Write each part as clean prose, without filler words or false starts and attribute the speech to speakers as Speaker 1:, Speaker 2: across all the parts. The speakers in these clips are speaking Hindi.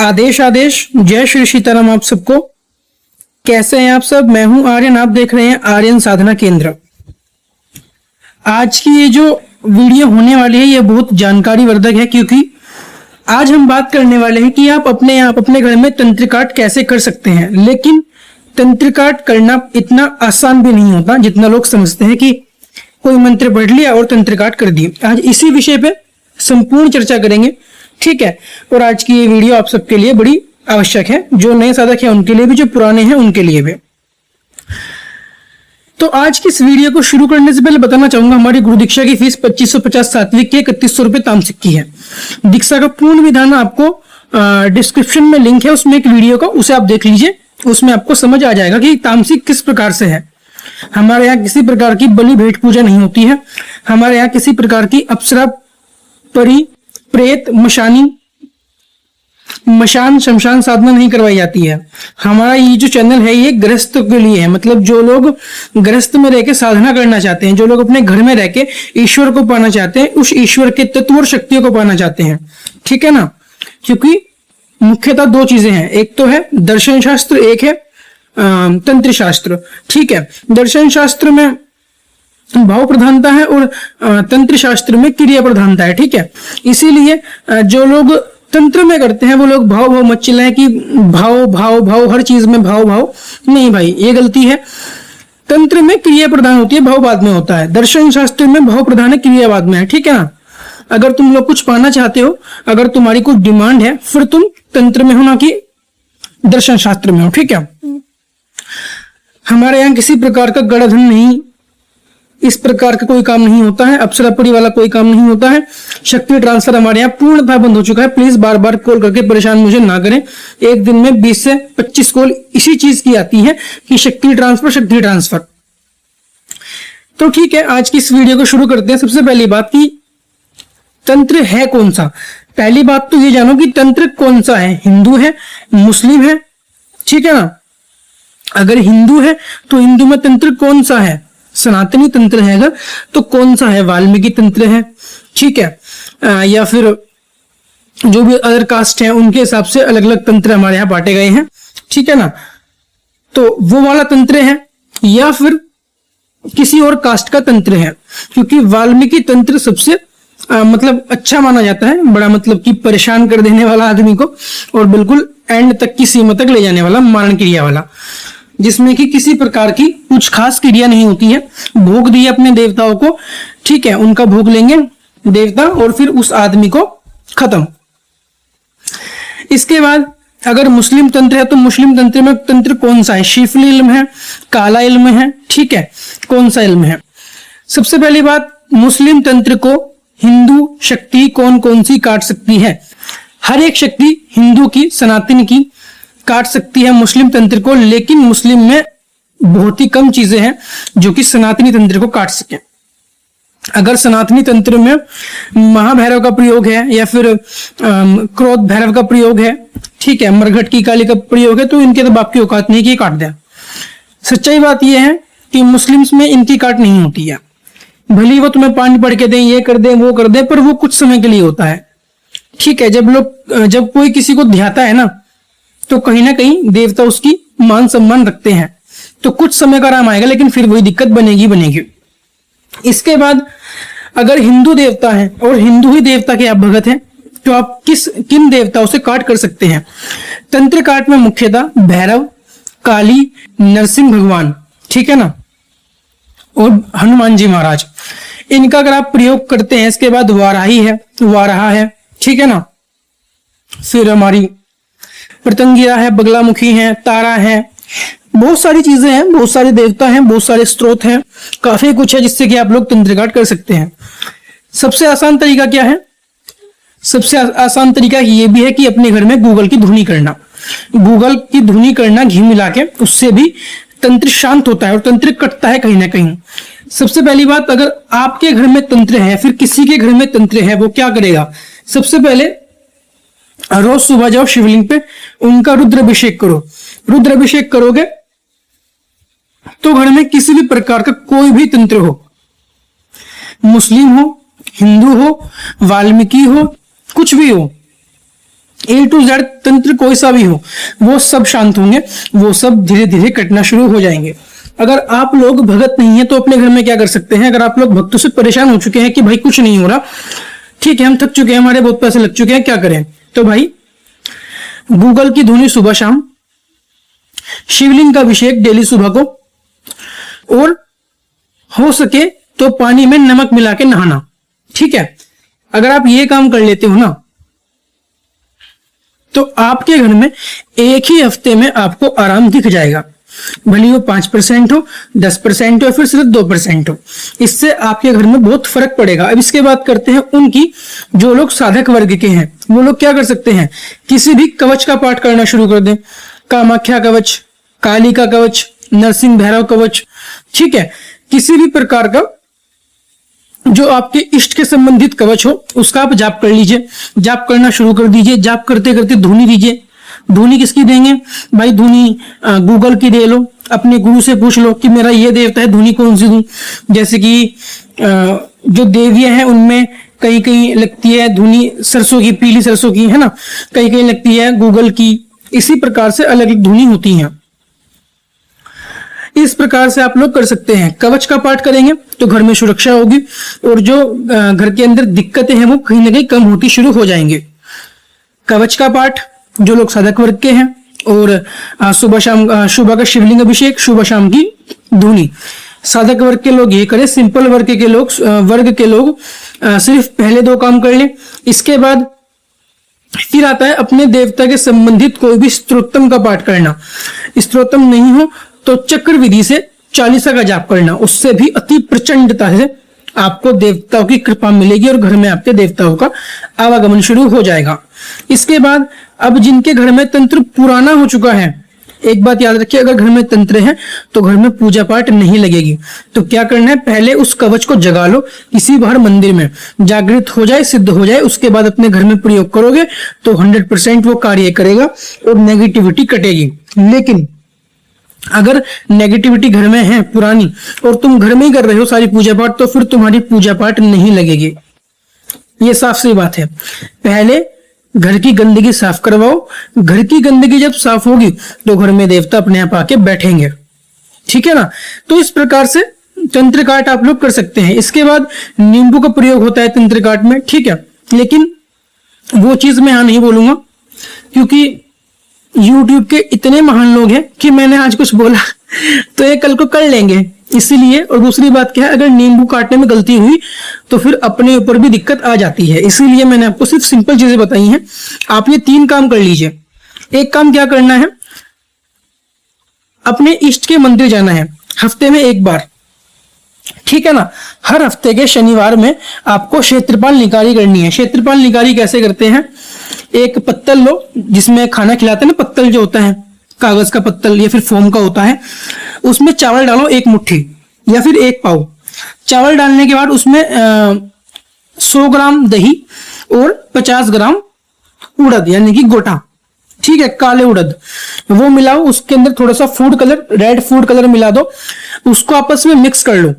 Speaker 1: आदेश आदेश। जय श्री सीताराम आप सबको। कैसे हैं आप सब? मैं हूं आर्यन, आप देख रहे हैं आर्यन साधना केंद्र। आज की ये जो वीडियो होने वाली है ये बहुत जानकारी वर्धक है, क्योंकि आज हम बात करने वाले हैं कि आप अपने घर में तंत्र काट कैसे कर सकते हैं। लेकिन तंत्र काट करना इतना आसान भी नहीं होता जितना लोग समझते हैं कि कोई मंत्र पढ़ लिया और तंत्र काट कर दिए। आज इसी विषय पे संपूर्ण चर्चा करेंगे, ठीक है। और आज की ये वीडियो आप सबके लिए बड़ी आवश्यक है, जो नए साधक है उनके लिए भी, जो पुराने हैं उनके लिए भी। तो आज की इस वीडियो को शुरू करने से पहले बताना चाहूंगा, हमारी गुरु दीक्षा की फीस 2550 सात्विक की, 3100 रुपए तामसिक की है। दीक्षा का पूर्ण विधान आपको डिस्क्रिप्शन में लिंक है, उसमें एक वीडियो का, उसे आप देख लीजिए। उसमें आपको समझ आ जाएगा कि तामसिक किस प्रकार से है। हमारे यहाँ किसी प्रकार की बलि भेंट पूजा नहीं होती है। हमारे यहाँ किसी प्रकार की अप्सरा, परी, प्रेत, मशान शमशान साधना नहीं करवाई जाती है। हमारा ये जो चैनल है ये गृहस्थ के लिए है, मतलब जो लोग गृहस्थ में रह के साधना करना चाहते हैं, जो लोग अपने घर में रह के ईश्वर को पाना चाहते हैं, उस ईश्वर के तत्व और शक्तियों को पाना चाहते हैं, ठीक है ना। क्योंकि मुख्यतः दो चीजें हैं, एक तो है दर्शन शास्त्र, एक है तंत्र शास्त्र, ठीक है। दर्शन शास्त्र में भाव प्रधानता है और तंत्र शास्त्र में क्रिया प्रधानता है, ठीक है। इसीलिए जो लोग तंत्र में करते हैं वो लोग भाव भाव मत चिल्लाएं कि भाव भाव भाव, हर चीज में भाव भाव नहीं भाई, ये गलती है। तंत्र में क्रिया प्रधान होती है, भाव बाद में होता है। दर्शन शास्त्र में भाव प्रधान है, क्रिया बाद में है, ठीक है ना। अगर तुम लोग कुछ पाना चाहते हो, अगर तुम्हारी कुछ डिमांड है, फिर तुम तंत्र में हो ना कि दर्शन शास्त्र में हो, ठीक है। हमारे यहाँ किसी प्रकार का गड़धन नहीं, इस प्रकार का कोई काम नहीं होता है, अप्सरापरी वाला कोई काम नहीं होता है। शक्ति ट्रांसफर हमारे यहाँ पूर्णतः बंद हो चुका है। प्लीज बार बार कॉल करके परेशान मुझे ना करें। एक दिन में 20 से 25 कॉल इसी चीज की आती है कि शक्ति ट्रांसफर। तो ठीक है, आज की इस वीडियो को शुरू करते हैं। सबसे पहली बात कि तंत्र है कौन सा। पहली बात तो ये जानो कि तंत्र कौन सा है, हिंदू है, मुस्लिम है, ठीक है ना। अगर हिंदू है तो हिंदू में तंत्र कौन सा है, सनातनी तंत्र है अगर तो कौन सा है, वाल्मीकि तंत्र है, ठीक है। या फिर जो भी अदर कास्ट है उनके हिसाब से अलग अलग तंत्र हमारे यहाँ बांटे गए हैं, ठीक है ना। तो वो वाला तंत्र है या फिर किसी और कास्ट का तंत्र है, क्योंकि वाल्मीकि तंत्र सबसे मतलब अच्छा माना जाता है, बड़ा मतलब कि परेशान कर देने वाला आदमी को, और बिल्कुल एंड तक की सीमा तक ले जाने वाला, मारण क्रिया वाला, जिसमें कि किसी प्रकार की कुछ खास क्रिया नहीं होती है। भोग दिए अपने देवताओं को, ठीक है, उनका भोग लेंगे देवता और फिर उस आदमी को खत्म। इसके बाद अगर मुस्लिम तंत्र है तो मुस्लिम तंत्र में तंत्र कौन सा है, शिफली इल्म है, काला इल्म है, ठीक है, कौन सा इल्म है। सबसे पहली बात, मुस्लिम तंत्र को हिंदू शक्ति कौन कौन सी काट सकती है। हर एक शक्ति हिंदू की, सनातन की काट सकती है मुस्लिम तंत्र को, लेकिन मुस्लिम में बहुत ही कम चीजें हैं जो कि सनातनी तंत्र को काट सके। अगर सनातनी तंत्र में महाभैरव का प्रयोग है या फिर क्रोध भैरव का प्रयोग है, ठीक है, मरघट की काली का प्रयोग है, तो इनके तो बाप की औकात नहीं कि काट दे। सच्चाई बात यह है कि मुस्लिम्स में इनकी काट नहीं होती है। भली वो तुम्हें पानी पढ़ के दें, ये कर दें, वो कर दें, पर वो कुछ समय के लिए होता है, ठीक है। जब कोई किसी को ध्याता है ना, तो कहीं ना कहीं देवता उसकी मान सम्मान रखते हैं, तो कुछ समय का आराम आएगा, लेकिन फिर वही दिक्कत बनेगी। इसके बाद अगर हिंदू देवता है और हिंदू ही देवता के आप भगत हैं, तो आप किन देवताओं से काट कर सकते हैं। तंत्र काट में मुख्यतः भैरव, काली, नरसिंह भगवान, ठीक है ना, और हनुमान जी महाराज, इनका अगर आप प्रयोग करते हैं। इसके बाद वाराहा है, ठीक है ना। फिर हमारी पतंगिरा है, बगलामुखी है, तारा है, बहुत सारी चीजें हैं, बहुत सारे देवता हैं, बहुत सारे स्त्रोत हैं, काफी कुछ है जिससे कि आप लोग तंत्र काट कर सकते हैं। सबसे आसान तरीका क्या है? सबसे आसान तरीका ये भी है कि अपने घर में गूगल की धुनी करना। गूगल की धुनी करना घी मिला के, उससे भी तंत्र शांत होता है और तंत्र कटता है कहीं ना कहीं। सबसे पहली बात, अगर आपके घर में तंत्र है, फिर किसी के घर में तंत्र है, वो क्या करेगा? सबसे पहले रोज सुबह जाओ शिवलिंग पे, उनका रुद्राभिषेक करो। रुद्राभिषेक करोगे तो घर में किसी भी प्रकार का कोई भी तंत्र हो, मुस्लिम हो, हिंदू हो, वाल्मीकि हो, कुछ भी हो, A to Z तंत्र कोई सा भी हो, वो सब शांत होंगे, वो सब धीरे धीरे कटना शुरू हो जाएंगे। अगर आप लोग भगत नहीं है तो अपने घर में क्या कर सकते हैं, अगर आप लोग भक्तों से परेशान हो चुके हैं कि भाई कुछ नहीं हो रहा, ठीक है हम थक चुके हैं, हमारे बहुत पैसे लग चुके हैं, क्या करें, तो भाई गूगल की धुनी सुबह शाम, शिवलिंग का अभिषेक डेली सुबह को, और हो सके तो पानी में नमक मिला के नहाना। ठीक है, अगर आप ये काम कर लेते हो ना, तो आपके घर में एक ही हफ्ते में आपको आराम दिख जाएगा। भले वो 5% हो, 10% हो या फिर सिर्फ 2% हो, इससे आपके घर में बहुत फर्क पड़ेगा। अब इसके बात करते हैं उनकी, जो लोग साधक वर्ग के हैं, वो लोग क्या कर सकते हैं, किसी भी कवच का पाठ करना शुरू कर दें। कामाख्या कवच, काली का कवच, नरसिंह भैरव कवच, ठीक है, किसी भी प्रकार का जो आपके इष्ट के संबंधित कवच हो उसका आप जाप कर लीजिए, जाप करना शुरू कर दीजिए। जाप करते करते धुनी दीजिए। धुनी किसकी देंगे भाई, धुनी गूगल की दे लो, अपने गुरु से पूछ लो कि मेरा ये देवता है, धुनी कौन सी दूं। जैसे कि जो देवियां हैं उनमें कहीं कहीं लगती है धुनी सरसों की, पीली सरसों की, है ना, कहीं कहीं लगती है गूगल की। इसी प्रकार से अलग अलग धुनी होती हैं। इस प्रकार से आप लोग कर सकते हैं। कवच का पाठ करेंगे तो घर में सुरक्षा होगी, और जो घर के अंदर दिक्कतें हैं वो कहीं ना कहीं कम होती शुरू हो जाएंगे। कवच का पाठ जो लोग साधक वर्ग के हैं, और सुबह शाम सुबह का शिवलिंग अभिषेक, सुबह शाम की धुनी, साधक वर्ग के लोग ये करें। सिंपल वर्ग के लोग सिर्फ पहले 2 काम कर लें। इसके बाद फिर आता है अपने देवता के संबंधित कोई भी स्तोत्रम का पाठ करना। स्तोत्रम नहीं हो तो चक्र विधि से 40 का जाप करना, उससे भी अति प्रचंडता से आपको देवताओं की कृपा मिलेगी और घर में आपके देवताओं का आवागमन शुरू हो जाएगा। इसके बाद अब जिनके घर में तंत्र पुराना हो चुका है, एक बात याद रखिए, अगर घर में तंत्र है तो घर में पूजा पाठ नहीं लगेगी। तो क्या करना है, पहले उस कवच को जगा लो किसी बाहर मंदिर में, जागृत हो जाए, सिद्ध हो जाए, उसके बाद अपने घर में प्रयोग करोगे तो 100% वो कार्य करेगा और नेगेटिविटी कटेगी। लेकिन अगर नेगेटिविटी घर में है पुरानी और तुम घर में ही कर रहे हो सारी पूजा पाठ, तो फिर तुम्हारी पूजा पाठ नहीं लगेगी। ये साफ सी बात है। पहले घर की गंदगी साफ करवाओ। घर की गंदगी जब साफ होगी तो घर में देवता अपने आप आके बैठेंगे। ठीक है ना। तो इस प्रकार से तंत्र काट आप लोग कर सकते हैं। इसके बाद नींबू का प्रयोग होता है तंत्र काट में, ठीक है, लेकिन वो चीज मैं यहां नहीं बोलूंगा क्योंकि YouTube के इतने महान लोग हैं कि मैंने आज कुछ बोला तो ये कल को कर लेंगे, इसीलिए। और दूसरी बात क्या है, अगर नींबू काटने में गलती हुई तो फिर अपने ऊपर भी दिक्कत आ जाती है, इसीलिए मैंने आपको सिर्फ सिंपल चीजें बताई हैं। आप ये 3 काम कर लीजिए। एक काम क्या करना है, अपने इष्ट के मंदिर जाना है हफ्ते में 1 बार, ठीक है ना। हर हफ्ते के शनिवार में आपको क्षेत्रपाल निकारी करनी है। क्षेत्रपाल निकारी कैसे करते हैं, एक पत्तल लो जिसमें खाना खिलाते हैं ना, पत्तल जो होता है कागज का पत्तल या फिर फोम का होता है, उसमें चावल डालो 1 मुट्ठी या फिर 1 पाव। चावल डालने के बाद उसमें 100 ग्राम दही और 50 ग्राम उड़द यानी कि गोटा, ठीक है, काले उड़द, वो मिलाओ। उसके अंदर थोड़ा सा food colour, red food colour मिला दो, उसको आपस में मिक्स कर लो।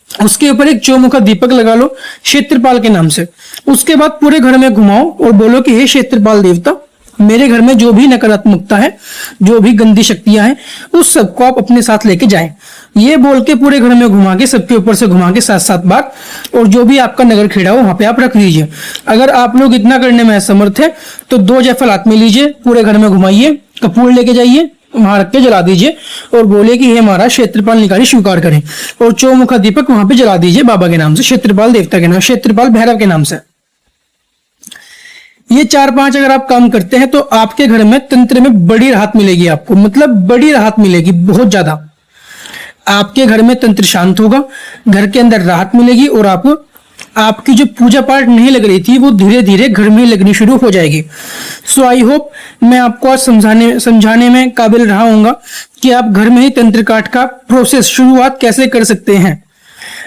Speaker 1: उसके ऊपर एक चौमुखा दीपक लगा लो क्षेत्रपाल के नाम से। उसके बाद पूरे घर में घुमाओ और बोलो कि हे क्षेत्रपाल देवता, मेरे घर में जो भी नकारात्मकता है, जो भी गंदी शक्तियां हैं, उस सबको आप अपने साथ लेके जाएं। ये बोल के पूरे घर में घुमा के, सबके ऊपर से घुमा के 7-7 बार, और जो भी आपका नगर खेड़ा हो वहां पे आप रख लीजिए। अगर आप लोग इतना करने में असमर्थ है तो 2 जायफल हाथ में लीजिए, पूरे घर में घुमाइए, कपूर लेके जाइए, वहां रख के जला दीजिए और बोले कि हे महाराज क्षेत्रपाल निकारी स्वीकार करें, और चौमुखा दीपक वहां पे जला दीजिए बाबा के नाम से, क्षेत्रपाल देवता के नाम, क्षेत्रपाल भैरव के नाम से। ये 4-5 अगर आप काम करते हैं तो आपके घर में तंत्र में बड़ी राहत मिलेगी आपको, मतलब बड़ी राहत मिलेगी, बहुत ज्यादा। आपके घर में तंत्र शांत होगा, घर के अंदर राहत मिलेगी, और आपकी जो पूजा पाठ नहीं लग रही थी वो धीरे धीरे घर में लगनी शुरू हो जाएगी। सो आई होप मैं आपको आज समझाने में काबिल रहा हूंगा कि आप घर में ही तंत्र काट का प्रोसेस शुरुआत कैसे कर सकते हैं।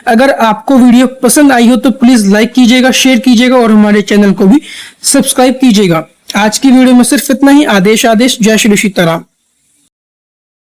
Speaker 1: अगर आपको वीडियो पसंद आई हो तो प्लीज लाइक कीजिएगा, शेयर कीजिएगा और हमारे चैनल को भी सब्सक्राइब कीजिएगा। आज की वीडियो में सिर्फ इतना ही। आदेश आदेश, जय श्री सीताराम।